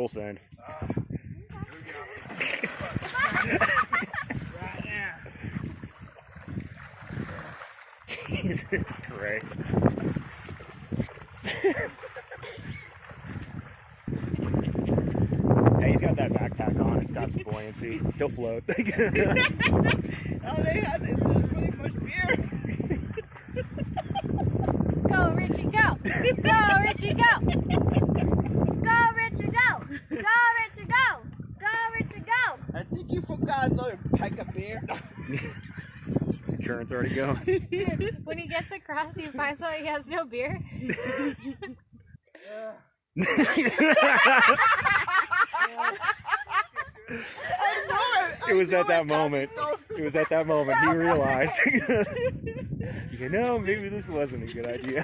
full send. Right now. Jesus Christ. Yeah, he's got that backpack on. It's got some buoyancy. He'll float. All they have is just really much beer. Go, Richie, go! Go, Richie, go! Go, Richie, go! Go, Richie, go! Go, Richie, go! I think you forgot another pack of beer. The current's already going. Dude, when he gets across, he finds out he has no beer. It was at that moment. It was at that moment he realized. You know, maybe this wasn't a good idea.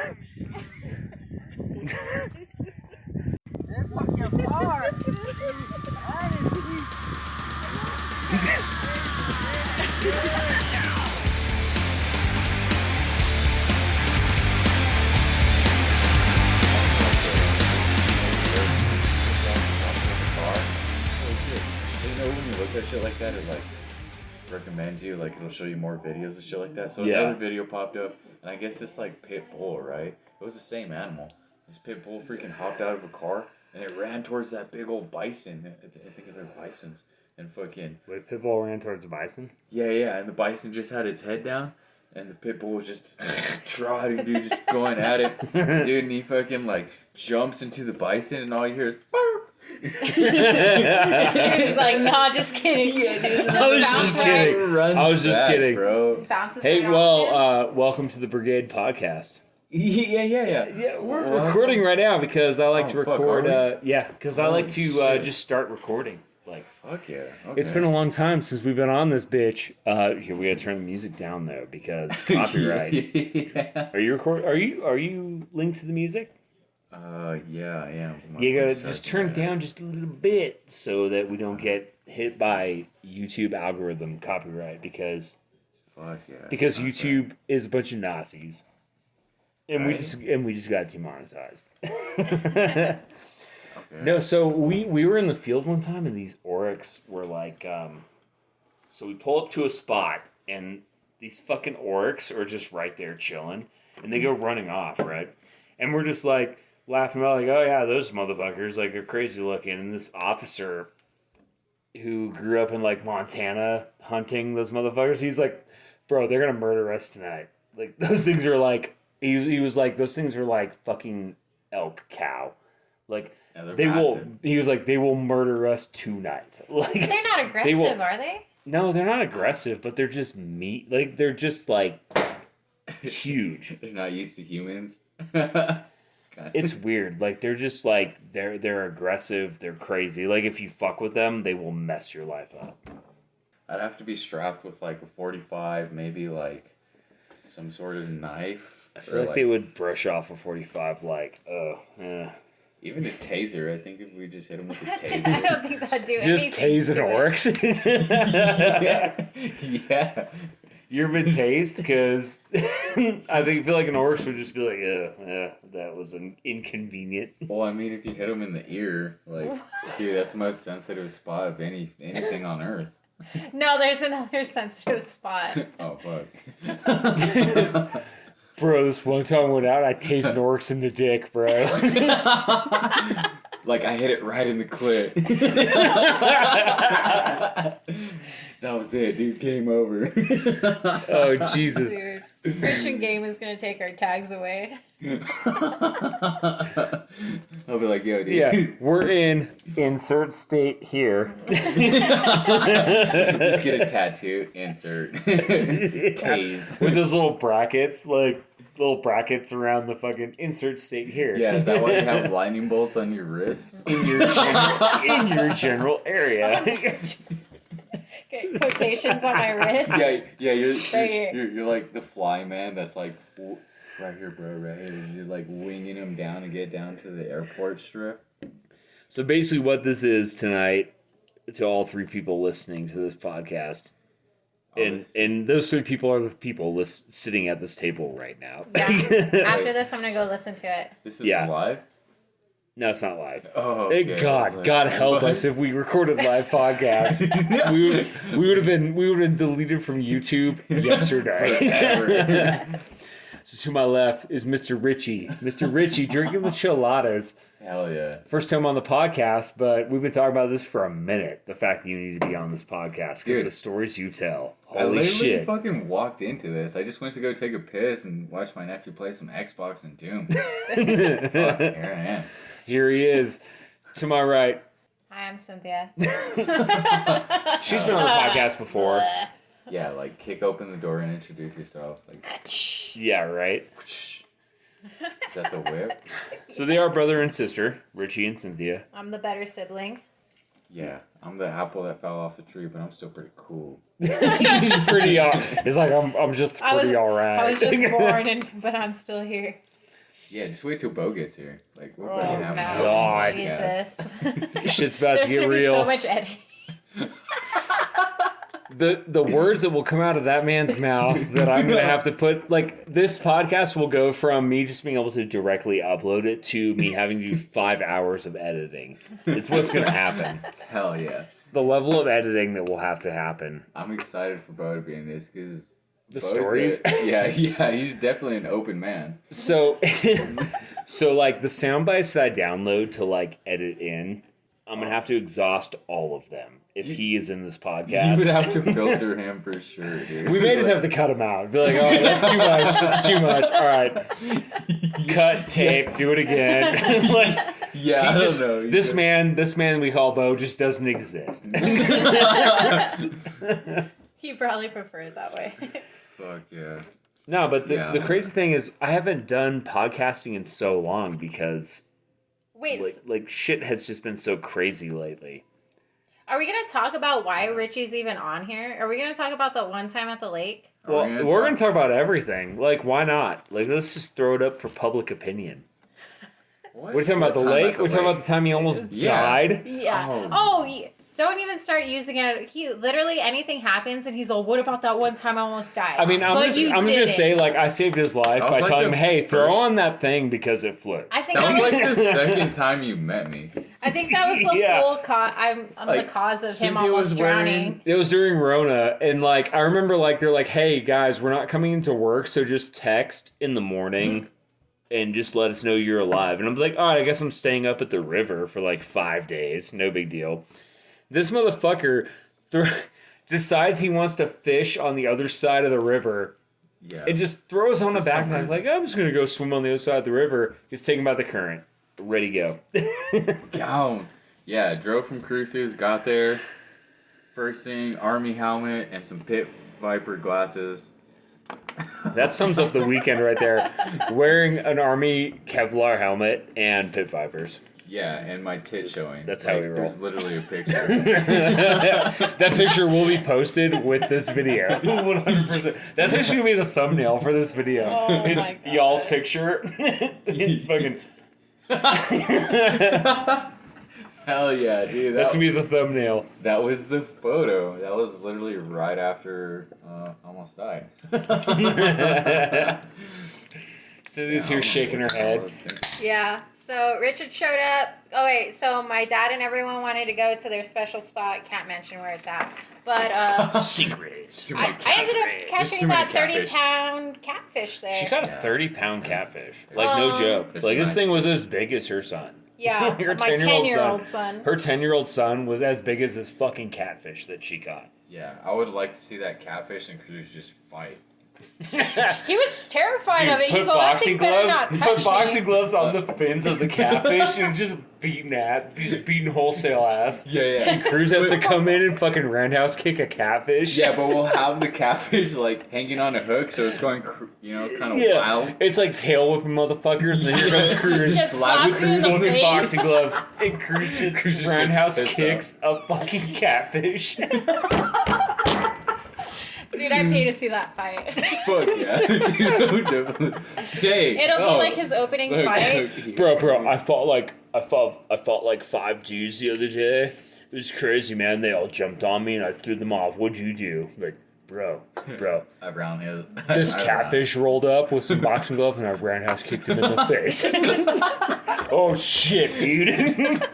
That's fucking hard. You know, when you look at shit like that, it like recommends you, like it'll show you more videos and shit like that. So Yeah. another video popped up, and I guess it's like pit bull, right? It was the same animal. This pit bull freaking hopped out of a car and it ran towards that big old bison. I think it's like bisons and fucking. Wait, Pitbull ran towards the bison? Yeah, and the bison just had its head down, and the pit bull was just trotting, dude, just going at it, dude. And he fucking like jumps into the bison, and all you hear is burp. He was like, nah, just kidding. Yeah, dude. I was just kidding. I was just kidding. Bro. Bounces Hey, around well, welcome to the Bruhgade podcast. Yeah. Yeah, we're recording right now because I like to fuck, record. are we? Because I like to shit. just start recording. Like, Fuck yeah. Okay. it's been a long time since we've been on this bitch. Here, we gotta turn the music down though because copyright. Yeah. Are you record? Are you linked to the music? Yeah, I am. You gotta just turn it down just a little bit so that we don't get hit by YouTube algorithm copyright because Fuck yeah. because Okay. YouTube is a bunch of Nazis. And Right. we just got demonetized. Okay. No, so we were in the field one time and these oryx were like so we pull up to a spot and these fucking oryx are just right there chilling and they go running off, right? And we're just like laughing about like, oh yeah, those motherfuckers, like they're crazy looking. And this officer who grew up in like Montana hunting those motherfuckers, he's like, bro, they're gonna murder us tonight. Like those things are like he was like, those things are like fucking elk cow. Like Yeah, they're they massive. will. He was like, they will murder us tonight. Like They're not aggressive, are they? no, they're not aggressive, but they're just meat. Like they're just like huge. They're not used to humans. It's weird. Like they're just like they're aggressive. They're crazy. Like if you fuck with them, they will mess your life up. I'd have to be strapped with like a 45, maybe like some sort of knife. I feel like they would brush off a 45. Like Even a taser. I think if we just hit them with a I taser. don't think that'd do just anything. tase an to it. oryx. Yeah. You ever been tased? Because I feel like an oryx would just be like, yeah, that was inconvenient. Well, I mean, if you hit them in the ear, like, dude, that's the most sensitive spot of anything on Earth. No, there's another sensitive spot. Oh, fuck. Bro, this one time I went out, I tased an oryx in the dick, bro. Like, I hit it right in the clit. That was it, dude. Game over. Oh, Jesus. Dude, Christian Game is gonna take our tags away. I'll be like, yo, dude. Yeah, we're in insert state here. Just get a tattoo. Insert. Tased. With those little brackets, like little brackets around the fucking insert state here. Yeah, is that why you have lightning bolts on your wrists? In your general area. Okay, quotations on my wrist. Yeah, you're Right here. you're like the fly man that's like right here, bro, right here. You're like winging him down to get down to the airport strip. So basically what this is tonight, to all three people listening to this podcast, and those three people are the people sitting at this table right now. Yeah. After this, I'm gonna go listen to it. This is Yeah. live? No, it's not live. Oh, okay. God help us if we recorded live podcast. we would have been deleted from YouTube yesterday. So to my left is Mr. Richie. Mr. Richie drinking the chiladas. Hell yeah. First time on the podcast, but we've been talking about this for a minute. The fact that you need to be on this podcast because the stories you tell. I Holy literally shit! fucking walked into this. I just went to go take a piss and watch my nephew play some Xbox and Doom. Fuck, here I am. Here he is. To my right. Hi, I'm Cynthia. She's been on the podcast before. Yeah, like kick open the door and introduce yourself. Like, Yeah, right. is that the whip? So they are brother and sister, Richie and Cynthia. I'm the better sibling. Yeah, I'm the apple that fell off the tree, but I'm still pretty cool. He's pretty. It's like I'm just pretty alright. I was just born, but I'm still here. Yeah, just wait till Bo gets here. Like, we're Oh, about to have no. a God. Jesus. Shit's about to get There's real. gonna be so much editing. The words that will come out of that man's mouth that I'm gonna have to put, like, this podcast will go from me just being able to directly upload it to me having to do 5 hours of editing. It's what's gonna happen. Hell yeah. The level of editing that will have to happen. I'm excited for Bo to be in this because The stories? Yeah, he's definitely an open man. So like the sound bites that I download to like edit in, I'm gonna have to exhaust all of them if he is in this podcast. You would have to filter him for sure, dude. We may just have to cut him out. Be like, oh, that's too much. That's too much. All right, cut tape. Do it again. Like, yeah, I don't know. This man we call Bo just doesn't exist. He probably preferred it that way. Fuck yeah. No, but the crazy thing is, I haven't done podcasting in so long because Wait, like shit has just been so crazy lately. are we going to talk about why Richie's even on here? Are we going to talk about the one time at the lake? Well, we're going to talk about everything. Like, why not? Like, let's just throw it up for public opinion. What? We're talking about the lake? We're talking about the time he almost died? Yeah. Don't even start using it. He literally, anything happens and he's all, what about that one time I almost died? I mean, I'm just going to say, like, I saved his life by telling him, hey, throw on that thing because it floats. I think that was like the second time you met me. I think that was the full cause. I'm like, the cause of him almost drowning. It was during Rona, and like I remember, like they're like, "Hey guys, we're not coming into work, so just text in the morning, and just let us know you're alive." And I'm like, "All right, I guess I'm staying up at the river for like 5 days. No big deal." This motherfucker decides he wants to fish on the other side of the river. Yeah. And just throws on a backpack like, I'm just gonna go swim on the other side of the river. Gets taken by the current. Ready to go. Down. Yeah, drove from Cruces, got there. First thing, army helmet and some pit viper glasses. That sums up the weekend right there. Wearing an army Kevlar helmet and pit vipers. Yeah, and my tit showing. That's how we roll. There's literally a picture. That picture will be posted with this video. 100%. That's actually going to be the thumbnail for this video. Oh it's my God. y'all's picture. Fucking... Hell yeah, dude. That's going to be the thumbnail. That was the photo. That was literally right after I almost died. Cynthia's here shaking her head. Yeah. So Richard showed up. Oh wait, so my dad and everyone wanted to go to their special spot. Can't mention where it's at. But Secrets. I ended up catching that 30-pound catfish there. She caught a 30-pound catfish. Like, no joke. It's Like, this nice thing was fish. as big as her son. Yeah, Her my 10-year-old son. Her 10-year-old son was as big as this fucking catfish that she caught. Yeah, I would like to see that catfish and Cruz just fight. He was terrified Dude, of it. put He's all, that boxing thing better gloves. not Put touch boxing me. gloves on the fins of the catfish and just beating wholesale ass. Yeah. And Cruz has to come in and fucking roundhouse kick a catfish. Yeah, but we'll have the catfish like hanging on a hook, so it's going, kind of wild. It's like tail whipping motherfuckers, and then here comes Cruz Just with slaps you in his the loaded face. boxing gloves, and Cruz just Cruz just roundhouse gets pissed kicks a fucking catfish. Dude, I pay to see that fight. Fuck yeah. Hey. It'll be like his opening fight. Bro, I fought like 5 dudes the other day. It was crazy, man. They all jumped on me and I threw them off. What'd you do? Like, bro. I roundhouse. This catfish rolled up with some boxing gloves and I roundhouse kicked him in the face. Oh shit, dude.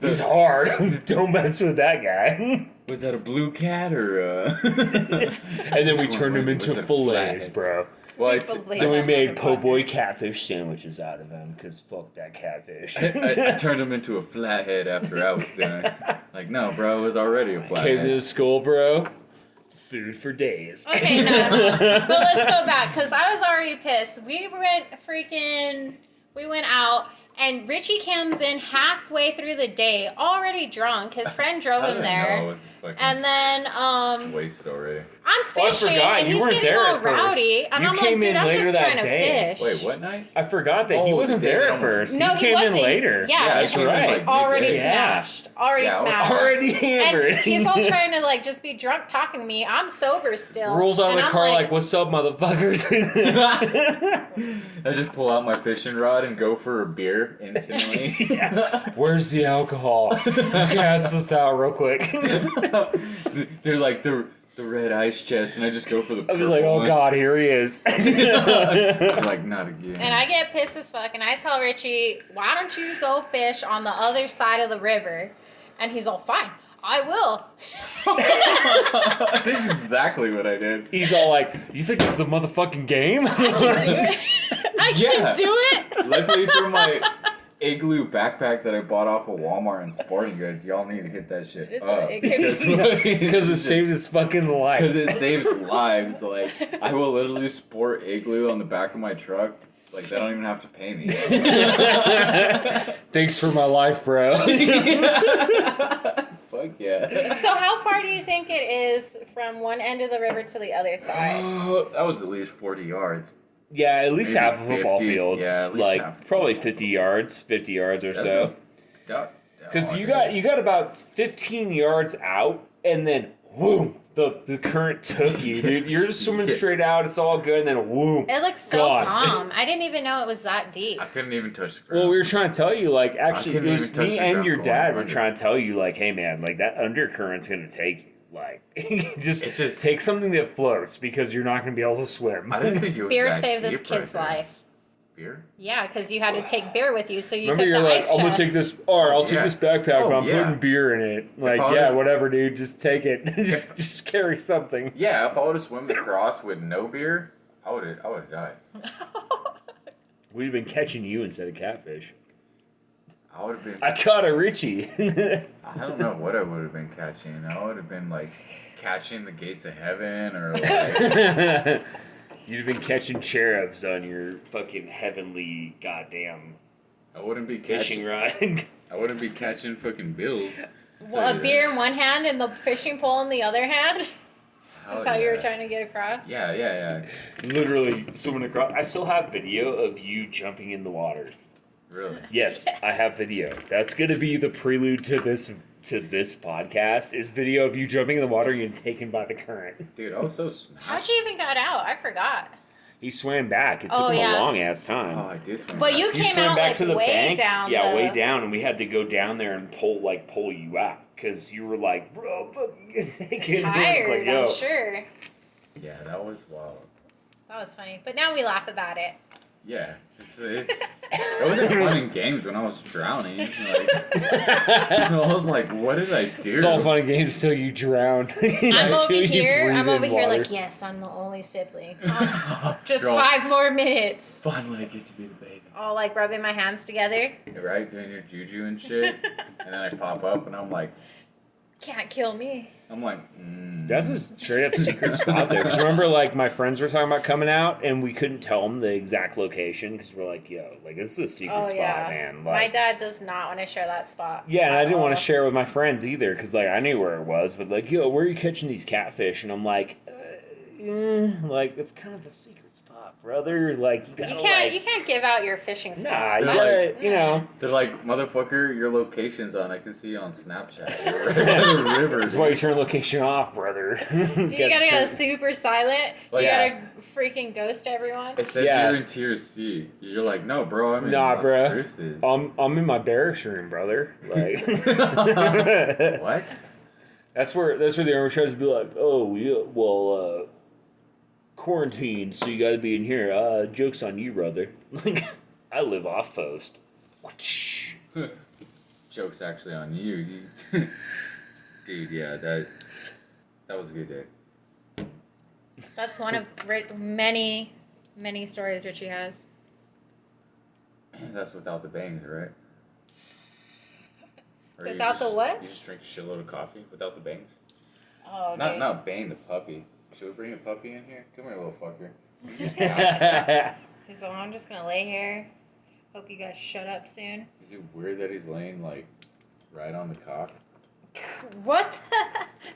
He's hard. Don't mess with that guy. Was that a blue cat or And then we turned him into fillets, bro. Well, Then we made po' boy catfish sandwiches out of him, because fuck that catfish. I turned him into a flathead after I was done. Like, no, bro, it was already a Came flathead. to the school, bro. Food for days. Okay, no. But let's go back, because I was already pissed. We went out, and Richie comes in halfway through the day, already drunk. His friend drove him there. And then, wasted already. I'm fishing, and he's getting all rowdy. And I'm like, dude, I'm just trying to fish. Wait, what night? I forgot that he wasn't there at first. No, he came in wasn't. later. Yeah, that's right. Already Yeah. smashed. Already smashed. Already hammered. And he's all trying to, like, just be drunk talking to me. I'm sober still. Rolls out of And the I'm car like, what's up, motherfuckers? I just pull out my fishing rod and go for a beer instantly. Where's the alcohol? Cast this out real quick. They're like the red ice chest, and I just go for the I was like, oh one. god, here he is. I'm like, not again. And I get pissed as fuck, and I tell Richie, why don't you go fish on the other side of the river? And he's all, fine, I will. This is exactly what I did. He's all like, you think this is a motherfucking game? I can do it. Luckily for my igloo backpack that I bought off of Walmart and Sporting Goods, y'all need to hit that shit up. Because it saved his fucking life. Because it saves lives. Like, I will literally sport igloo on the back of my truck. Like, they don't even have to pay me. Thanks for my life, bro. Fuck yeah. So how far do you think it is from one end of the river to the other side? That was at least 40 yards. Yeah, at least Maybe half a football 50. field. Yeah, at least like half a probably football 50 yards or so. Because you got about 15 yards out, and then whoom, the current took you, dude. You're just swimming straight out. It's all good, and then whoom. It looks so calm. I didn't even know it was that deep. I couldn't even touch the ground. Well, we were trying to tell you, like, actually, it couldn't was even touch me the and ground your going dad were under. trying to tell you, like, hey, man, like, that undercurrent's going to take you. Like, just take something that floats, because you're not going to be able to swim. I didn't think it was Beer that saved this deep kid's right there. life. Beer? Yeah, because you had to take beer with you, so you Remember, took you're the like, ice I'm going chest. to take this, or I'll take yeah. this backpack, Oh, but I'm yeah. putting beer in it. Like, I yeah, would've- whatever, dude, just take it. just carry something. Yeah, if I would have swum across with no beer, I would have died. We'd have been catching you instead of catfish. I would have been. I caught a Richie. I don't know what I would have been catching. I would have been like catching the gates of heaven, or like You'd have been catching cherubs on your fucking heavenly goddamn I wouldn't be fishing catching. rod. I wouldn't be catching fucking bills. Well, a beer in one hand and the fishing pole in the other hand? Hell That's how you were yeah. trying to get across? Yeah. Literally swimming across. I still have video of you jumping in the water. Really. Yes, I have video. That's gonna be the prelude to this podcast. Is video of you jumping in the water and getting taken by the current. Dude, I was so smashed. How'd you even got out? I forgot. He swam back. It took Oh, him yeah. a long ass time. Oh, I did swim. But you You came swam out back like to the way bank. down. Yeah, the... way down, and we had to go down there and pull you out because you were like, bro, fucking get taken. Tired, It's like, yo. I'm sure. Yeah, that was wild. That was funny. But now we laugh about it. Yeah, it wasn't fun in games when I was drowning. Like, I was like, what did I do? It's all fun and games till you drown. I'm over Till you here. breathe I'm in over here water. like, yes, I'm the only sibling. Oh, just Girl. 5 more minutes. Finally, I get to be the baby. All like rubbing my hands together. Right, doing your juju and shit, and then I pop up and I'm like, Can't kill me. That's a straight up secret spot there. 'Cause remember, like, my friends were talking about coming out, and we couldn't tell them the exact location because we're like, yo, like, this is a secret Oh spot, yeah. man. My Like, dad does not want to share that spot. yeah, and I at didn't want all. to share it with my friends either because, like, I knew where it was, but, like, yo, where are you catching these catfish? And I'm like, like, it's kind of a secret spot, brother. Like, you gotta, You can't give out your fishing spot. nah, you They're gotta, like- you know. they're like, motherfucker, your location's on. I can see you on Snapchat. You're right by the river. That's why you turn location off, brother. You gotta go super silent. Well, you yeah. gotta freaking ghost everyone. It says Yeah. you're in tier C. You're like, no, bro, I'm in Nah, Las bro. Cruces. I'm in my barracks room, brother. Like, What? That's where the armor tries to be like, oh yeah, well, quarantine, so you got to be in here. Joke's on you, brother. Like, I live off post. Joke's actually on you. Dude, yeah, that was a good day. That's one of many, many stories Richie has. That's without the bangs, right? Or Without the what? You just drink a shitload of coffee without the bangs? Oh, okay. Not Bane, the puppy. Should we bring a puppy in here? Come here, little fucker. He's like, I'm just gonna lay here. Hope you guys shut up soon. Is it weird that he's laying, like, right on the cock? What?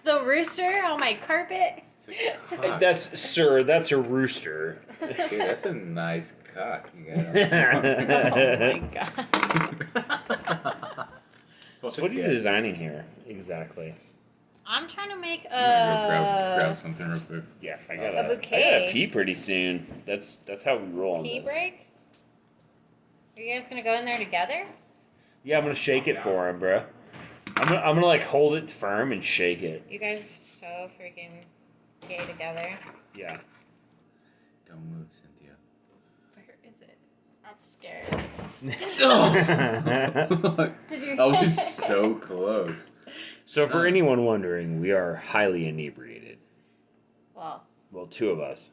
The rooster on my carpet? It's a cock. That's a rooster. Dude, that's a nice cock you got. Oh my god. So what are you designing here exactly? I'm trying to make I'm gonna go grab something real quick. Yeah, I A gotta bouquet. pee pretty soon. That's how we roll on pee this. break. Are you guys gonna go in there together? Yeah, I'm gonna shake it for him, bro. I'm gonna like hold it firm and shake it. You guys are so freaking gay together. Yeah. Don't move, Cynthia. Where is it? I'm scared. Did you? I was so close. So for anyone wondering, we are highly inebriated. Well, Well, two of us.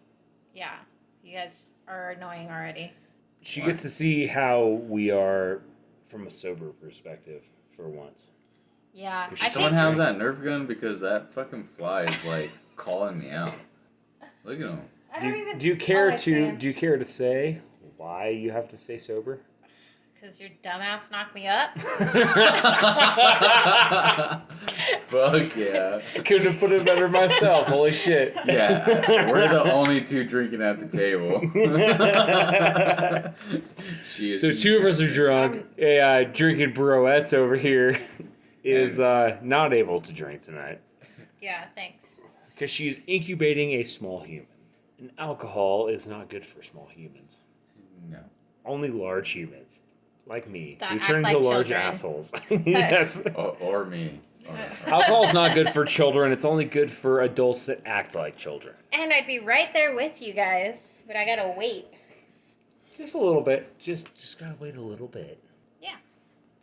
yeah. You guys are annoying already. She gets to see how we are from a sober perspective for once. Yeah. Does I Someone think have that Nerf gun because that fucking fly is like calling me out. Look at him. I don't even. Do you care I see to him. do you care to say why you have to stay sober? Because your dumbass knocked me up. Fuck yeah. I couldn't have put it better myself. Holy shit. Yeah, we're the only two drinking at the table. She is So two of us are drunk. Drinking broettes over here is not able to drink tonight Yeah, thanks. because she's incubating a small human. And alcohol is not good for small humans. No. Only large humans, like me, That who act turn like into large children. assholes. Yes. Or me. Alcohol's not good for children. It's only good for adults that act like children. And I'd be right there with you guys, but I gotta wait. Just a little bit. Just gotta wait a little bit. Yeah.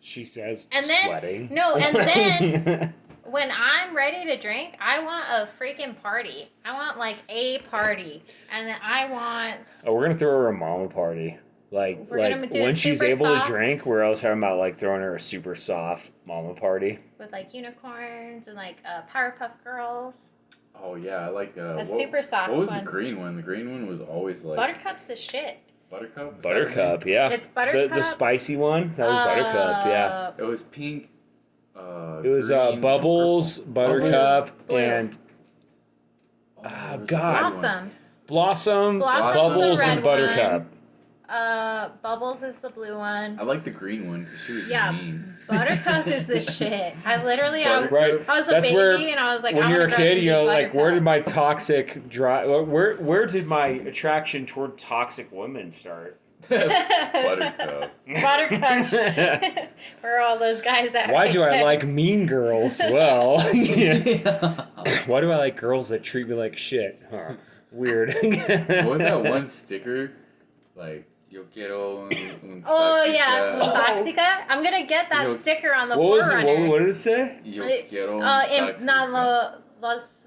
She says, And then sweating. no, and then when I'm ready to drink, I want a freaking party. I want like a party, and then I want. Oh, we're gonna throw her a mama party. Like We're gonna do a when she's super able soft- to drink, we're always talking about like throwing her a super soft mama party. With like unicorns and like Powerpuff Girls. Oh yeah, I like Super soft What was one. the green one? The green one was always like Buttercup's the shit. Buttercup. Is that Buttercup, her name? yeah. It's Buttercup. The spicy one. That was Buttercup, yeah. It was pink. It was green, and Bubbles, purple. Buttercup, Blue. and Oh, there was a God. blue one. Blossom. Blossom, Blossom's Bubbles, the red and Buttercup. Bubbles is the blue one. I like the green one because she was Yeah. mean. Buttercup is the shit. I literally, Right. I was a That's baby where and I was like, when I you're a wanna grow up kid, and you be know, like where did Buttercup. my toxic drive? Where did my attraction toward toxic women start? Buttercup. Buttercup? Where are all those guys at? Why right do I there? like mean girls? Well, why do I like girls that treat me like shit? Huh. Weird. What was that one sticker? Like, yo quiero un Oh taxista. yeah, Toxica. I'm gonna get that Yo- sticker on the What was Forerunner. what did it say? Yo quiero un In taxista. Los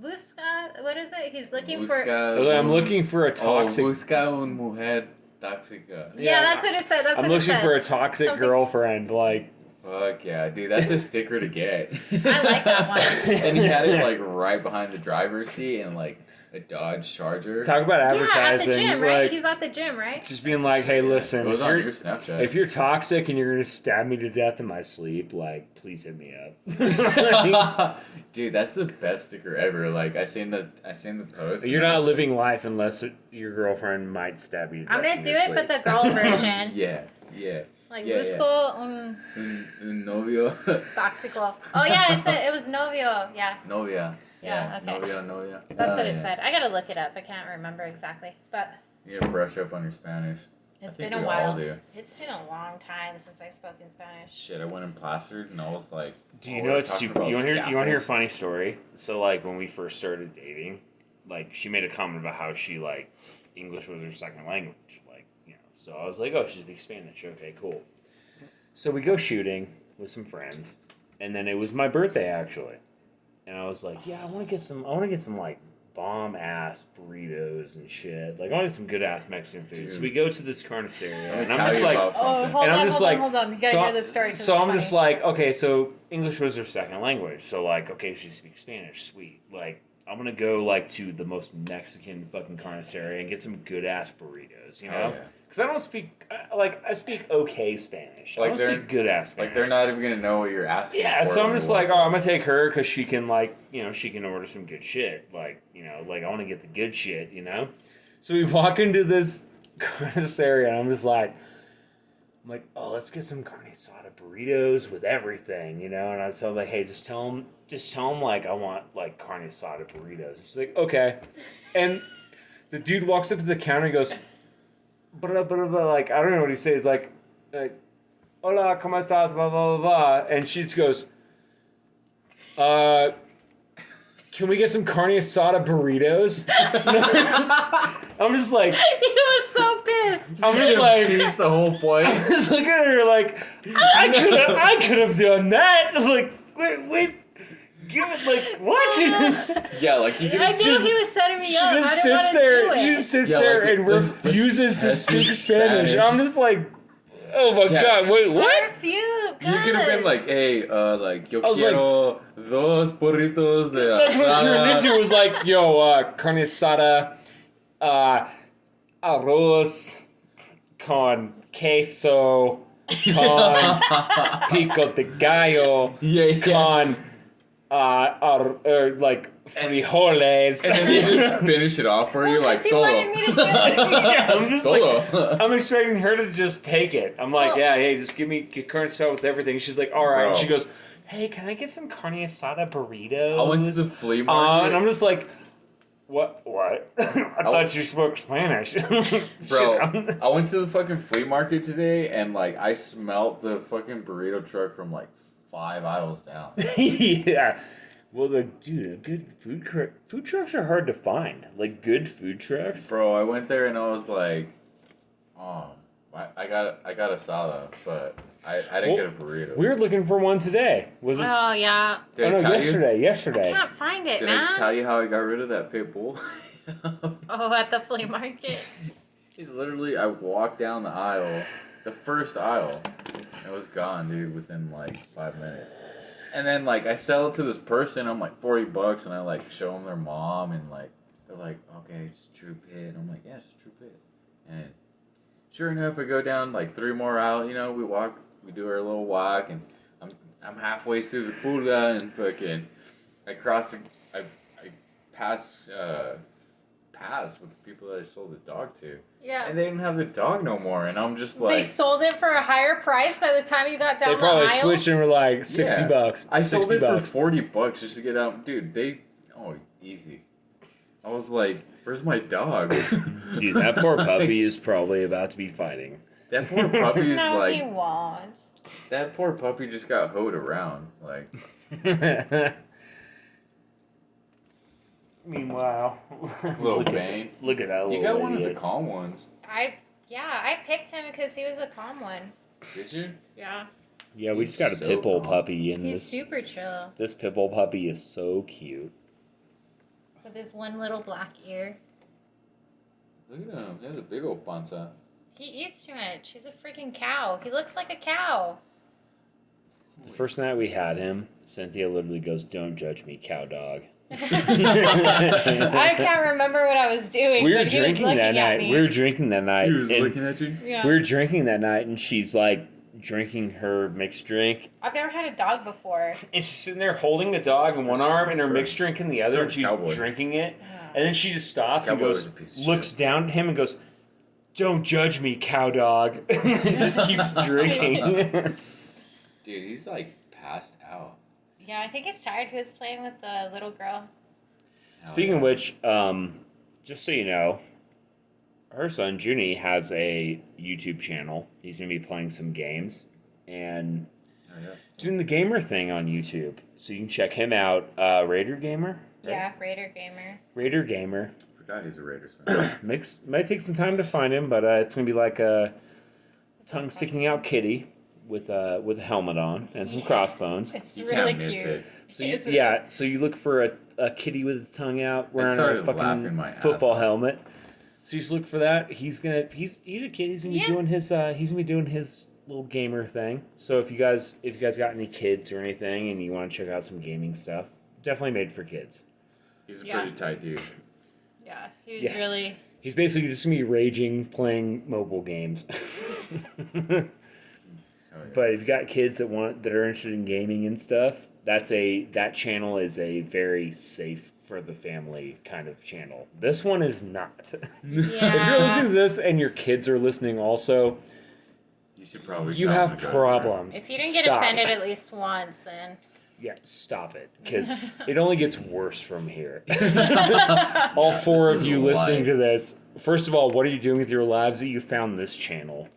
Busca. What is it? He's looking for. Busca I'm un- looking for a toxic. Oh, busca un mujer tóxica. Yeah, that's what it said. That's I'm what it looking said. for a toxic Something- girlfriend. Like, Fuck yeah, dude, that's a sticker to get. I like that one. And he had it like right behind the driver's seat and like a Dodge Charger. talk about Yeah, at advertising. the gym, right? Like, He's at the gym, right? just being like, hey, listen, It was if on you're, your Snapchat. if you're toxic and you're gonna stab me to death in my sleep, like, please hit me up. Dude, that's the best sticker ever. Like I seen the post. You're and I not was living life unless your girlfriend might stab you to death. I'm gonna in do your it, sleep. but the girl version. like, yeah. Like Yeah, Busco un Un novio. Toxico. Oh yeah, it was novio. Yeah, Novia. Yeah, okay. Novia. that's what Oh, it yeah. said. I gotta look it up. I can't remember exactly, but You gotta brush up on your Spanish. It's think been a we all while. do. It's been a long time since I spoke in Spanish. Shit, I went in plastered and I was like, Do you oh, know we're it's talking super? about You want to hear a scaffolds? funny story? So like when we first started dating, like she made a comment about how she like English was her second language, like So I was like, oh, she speaks Spanish. Okay, cool. So we go shooting with some friends, and then it was my birthday actually, and I was like, yeah, I want to get some like bomb ass burritos and shit. Like I want to get some good ass Mexican food. So we go to this carniceria, and I'm just like, Oh, hold and I'm on, just hold like, on, hold on. You gotta so, hear this story. 'cause So it's I'm just funny. like, okay, so English was her second language. So like, okay, she speaks Spanish. Sweet. Like, I'm gonna go like to the most Mexican fucking carniceria and get some good ass burritos. You know, Oh, yeah. because I don't speak I speak okay Spanish. I Like don't they're- speak good ass Spanish. Like, they're not even going to know what you're asking Yeah, for so I'm when just you like, walk oh, in. I'm gonna take her because she can like, she can order some good shit. Like, like I want to get the good shit. So we walk into this carniceria, and I'm like, oh, let's get some carne asada burritos with everything, And I was like, hey, just tell them like I want like carne asada burritos. And she's like, okay, and the dude walks up to the counter and goes, like I don't know what he says, like, hola, ¿cómo estás? Blah, blah, blah, blah. And she just goes, can we get some carne asada burritos? I'm just like, He was so pissed. I'm just like, He's the whole point. I'm just looking at her like, I could have done that. I'm like, wait, give it like, what? Yeah, like you can I just... knew he was setting me She up. just I didn't sits want to there. do it. She just sits Yeah, there like, and let's refuses to test speak your Spanish. Spanish. I'm just like, oh my Yeah. god, wait, what? Perfume, You could have been like, hey, like, yo I was quiero dos burritos de That's what she asada. turned into. Was like, yo, carne asada, arroz con queso, con pico de gallo, Yeah. con like frijoles. And then you just finish it off for you, like, Because he wanted me to do it. Yeah, I'm just like, solo. I'm expecting her to just take it. I'm like, yeah, hey, just give me carne asada with everything. She's like, all right. Bro. And she goes, hey, can I get some carne asada burritos? I went to the flea market. And I'm just like, what? I thought you spoke Spanish. Bro, Shit, I went to the fucking flea market today, and, like, I smelt the fucking burrito truck from, like, 5 aisles down. yeah. Well, dude, good food trucks are hard to find. Like, good food trucks. Bro, I went there, and I was like, oh, I got asada, but I didn't get a burrito. We were looking for one today. Was it? Oh, yeah. Did I tell you? Yesterday. I can't find it, Did man. I tell you how I got rid of that pit bull? Oh, at the flea market. Literally, I walked down the aisle, the first aisle, and it was gone, dude, within like 5 minutes. And then, like, I sell it to this person, I'm like, $40, and I, like, show them their mom, and, like, they're like, okay, it's a true pit. And I'm like, yeah, it's a true pit. And sure enough, I go down, like, 3 more aisles, we do our little walk, and I'm halfway through the pulga, and fucking, I pass with the people that I sold the dog to. Yeah. And they didn't have the dog no more, and I'm just like... They sold it for a higher price by the time you got down They the probably aisle. switched and were like $60. I sold it $60. for $40 just to get out. Dude, easy. I was like, where's my dog? Dude, that poor puppy is probably about to be fighting. That poor puppy is No, he like... won't. That poor puppy just got hoed around. Like... Meanwhile, Little look Bane. Look at that little You got one of idiot. the calm ones. I picked him because he was a calm one. Did you? Yeah. Yeah, we just got a So pit bull calm. puppy, and He's this super chill. this pit bull puppy is so cute. With his one little black ear. Look at him. He has a big old panza. He eats too much. He's a freaking cow. He looks like a cow. The first night we had him, Cynthia literally goes, "Don't judge me, cow dog." I can't remember what I was doing, We were but he was drinking looking that at night. me. We were drinking that night. He was and looking at you? Yeah. We were drinking that night, and she's like drinking her mixed drink, I've never had a dog before. and she's sitting there holding the dog in one arm and her Sure. mixed drink in the other, Sort and of she's cowboy. drinking it, and then she just stops and Cowboy goes, was a piece of looks shit. down at him and goes, "Don't judge me, cow dog," and just keeps drinking. Dude, he's like passed out. Yeah, I think he's tired. He was playing with the little girl. Speaking of which, just so you know, her son Junie has a YouTube channel. He's gonna be playing some games and doing the gamer thing on YouTube. So you can check him out. Raider Gamer. Right? Yeah, Raider Gamer. Raider Gamer. I forgot he's a Raiders fan. Might take some time to find him, but it's gonna be like a tongue sticking out kitty with a helmet on and some crossbones. It's You really can't miss cute. it. So so you look for a kitty with its tongue out wearing a started laughing fucking my ass football off. helmet. So you just look for that. He's a kid. He's gonna be doing his little gamer thing. So if you guys got any kids or anything and you want to check out some gaming stuff, definitely made for kids. He's a pretty tight dude. Yeah, he was really... He's basically just gonna be raging playing mobile games. But if you got kids that are interested in gaming and stuff, that channel is a very safe for the family kind of channel. This one is not. Yeah. If you're listening to this and your kids are listening also, You should probably. you tell him have to go problems. If you didn't get Stop. offended at least once, then... Yeah, stop it, because it only gets worse from here. All four This of is you a listening lie. to this, first of all, what are you doing with your lives that you found this channel?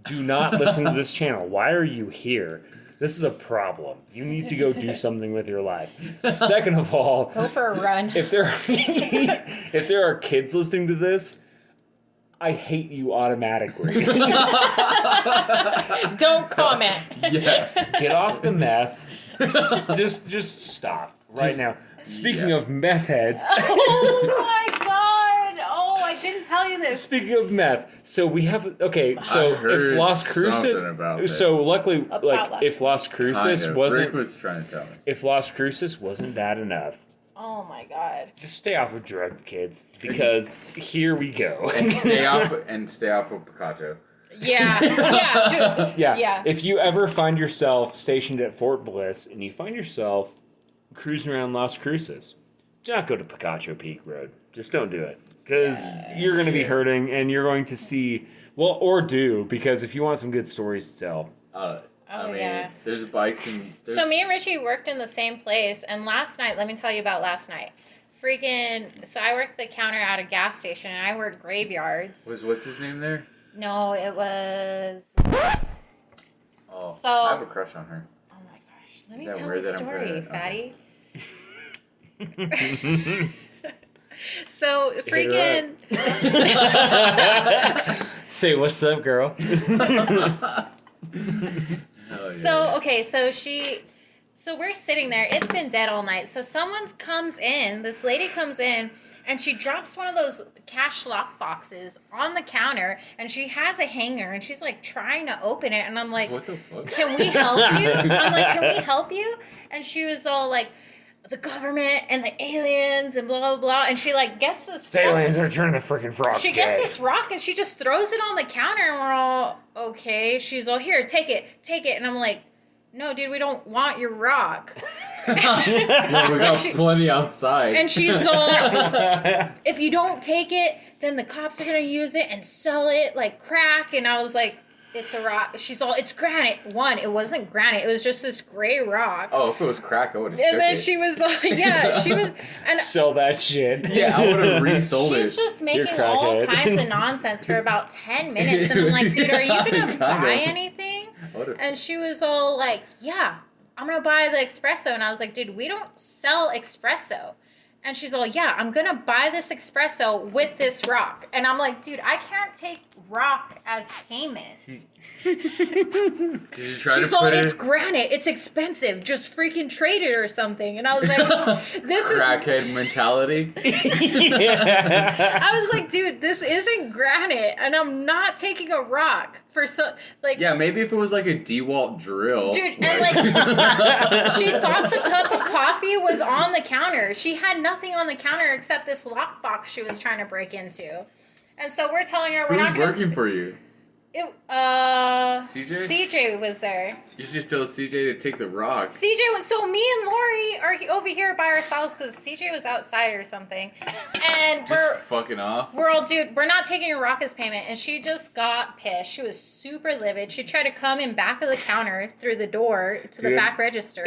Do not listen to this channel. Why are you here? This is a problem. You need to go do something with your life. Second of all, Go for a run. if there are kids listening to this, I hate you automatically. Don't comment. Yeah. Get off the meth. Just stop right now. Speaking of meth heads, Oh my god! Oh, I didn't tell you this. speaking of meth, so we have so I heard if Las Cruces, something about this. so luckily, About like Las if Las Cruces Rick wasn't, was trying to tell me. if Las Cruces wasn't bad enough, Oh my god. just stay off of drugs, kids, because here we go. And stay off of Picacho. Yeah. Yeah. Dude. Yeah. Yeah. If you ever find yourself stationed at Fort Bliss and you find yourself cruising around Las Cruces, do not go to Picacho Peak Road. Just don't do it. Because you're going to be hurting and you're going to see, or do, because if you want some good stories to tell. I mean, yeah. there's bikes and. So me and Richie worked in the same place, and last night, let me tell you about last night. So I worked the counter at a gas station, and I worked graveyards. What's his name there? No, it was... Oh, So- I have a crush on her. Oh my gosh. Let Is me that tell weird the that I'm story, pretty- fatty. So freaking... Say, what's up, girl? Hell yeah. So, okay, so we're sitting there. It's been dead all night. So someone comes in, this lady comes in, and she drops one of those cash lock boxes on the counter, and she has a hanger, and she's like trying to open it, and I'm like, What the fuck? can we help you? I'm like, can we help you? And she was all like, the government and the aliens and blah, blah, blah. And she like gets this... Aliens are turning the freaking frogs She gay. gets this rock and she just throws it on the counter, and we're all, okay. She's all, here, take it. And I'm like, no, dude, we don't want your rock. Yeah, we got She- plenty outside. And she's all, if you don't take it, then the cops are going to use it and sell it like crack. And I was like, it's a rock. She's all, it's granite. It wasn't granite. It was just this gray rock. Oh, if it was crack, I would have. And then she was all, yeah, she was, and Sell that shit. Yeah, I would have resold she's it. just making You're all crackhead. kinds of nonsense for about 10 minutes. And I'm like, dude, are you going to Kinda. buy anything? I would've- And she was all like, yeah, I'm going to buy the espresso. And I was like, dude, we don't sell espresso. And she's all, yeah, I'm going to buy this espresso with this rock. And I'm like, dude, I can't take rock as payment. Did you try She's to all, put it's it? granite. It's expensive. Just freaking trade it or something. And I was like, this is... Crackhead mentality. I was like, dude, this isn't granite. And I'm not taking a rock for so... Like, Yeah, maybe if it was like a DeWalt drill. dude, and like, she thought the cup of coffee was on the counter. She had nothing on the counter except this lockbox she was trying to break into. And so we're telling her we're Who's not going working for you? CJ was there. You should tell CJ to take the rock. CJ was, so me and Lori are over here by ourselves because CJ was outside or something. And Just fucking off. we're all, dude, we're not taking a rock as payment. And she just got pissed. She was super livid. She tried to come in back of the counter through the door to the Dude. back register.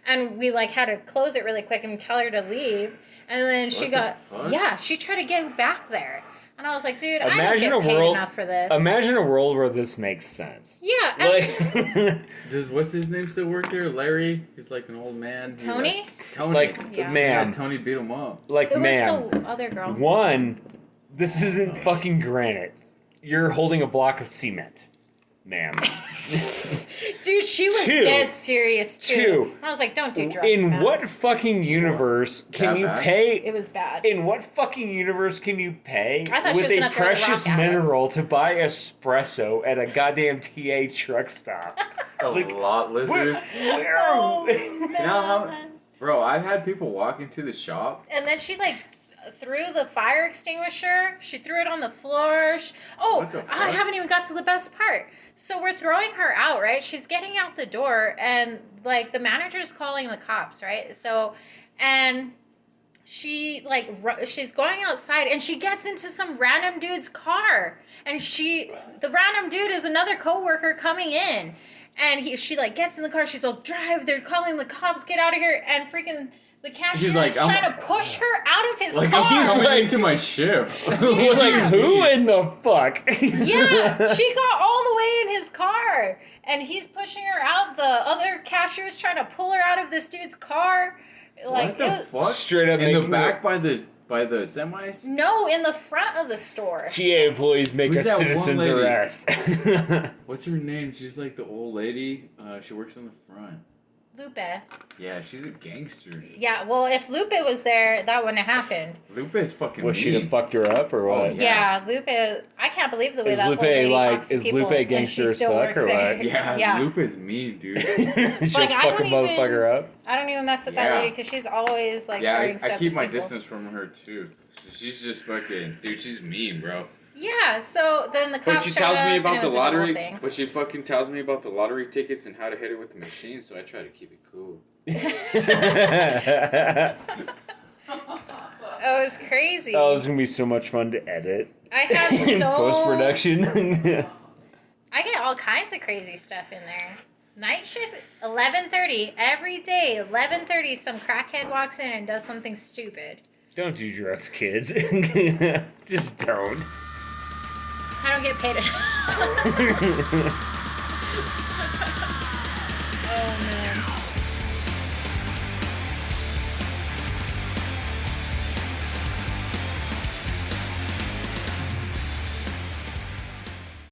And we like had to close it really quick and tell her to leave. And then she What the got, fuck? yeah, she tried to get back there. And And I was like, dude, I Imagine don't a get paid world- enough for this. Imagine a world where this makes sense. Yeah. And Like, Does what's his name still work there? Larry? He's like an old man. He, Tony? like, Tony. Like, Yeah. man, Tony beat him up. like, it was man. the other girl. One, this isn't fucking granite. You're holding a block of cement, ma'am. Dude, she was Two. dead serious too. Two. I was like, don't do drugs, In man. what fucking universe can That you bad? pay? It was bad. In what fucking universe can you pay I thought she with was a gonna throw the precious rock at us. mineral to buy espresso at a goddamn TA truck stop? A Like, lot lizard. Where? Oh, You know how, bro? I've had people walk into the shop. And then she like threw the fire extinguisher. She threw it on the floor. What the I fuck? haven't even got to the best part. So we're throwing her out, right? She's getting out the door, and like the manager's calling the cops, right? So, and she like she's going outside, and she gets into some random dude's car, and the random dude is another coworker coming in, and she like gets in the car. She's all, drive! They're calling the cops! Get out of here! And freaking. The cashier like, is I'm- trying to push her out of his Like car. I'm coming like- into my ship. He's like, who in the fuck? Yeah, she got all the way in his car, and he's pushing her out. The other cashier's trying to pull her out of this dude's car. Like, What the it was- fuck? Straight up in the making back by the semis. No, in the front of the store. TA employees make Who's a that one citizen's lady? arrest. What's her name? She's like the old lady. She works in the front. Lupe. Yeah, she's a gangster. Yeah, well, if Lupe was there, that wouldn't have happened. Lupe is fucking Was she mean. have fucked her up or what? Oh, Yeah, Lupe. I can't believe the way Is that Lupe, old lady like, talks to is people, Lupe and gangster she as still fuck works or there. what? Yeah, Lupe is mean, dude. She'll Like, I fuck a don't motherfucker up. I don't even mess with that Yeah. lady because she's always like Yeah, starting I stuff keep with my people. distance from her too. She's just fucking, dude. She's mean, bro. Yeah, so then the But cops she showed tells up, me and about it the was a whole lottery. thing. But she fucking tells me about the lottery tickets and how to hit it with the machine. So I try to keep it cool. Oh, it was crazy. Oh, this is gonna be so much fun to edit. I have In so post production. I get all kinds of crazy stuff in there. Night shift, 11:30 every day. 11:30, some crackhead walks in and does something stupid. Don't do drugs, kids. Just don't. I don't get paid enough. Oh man.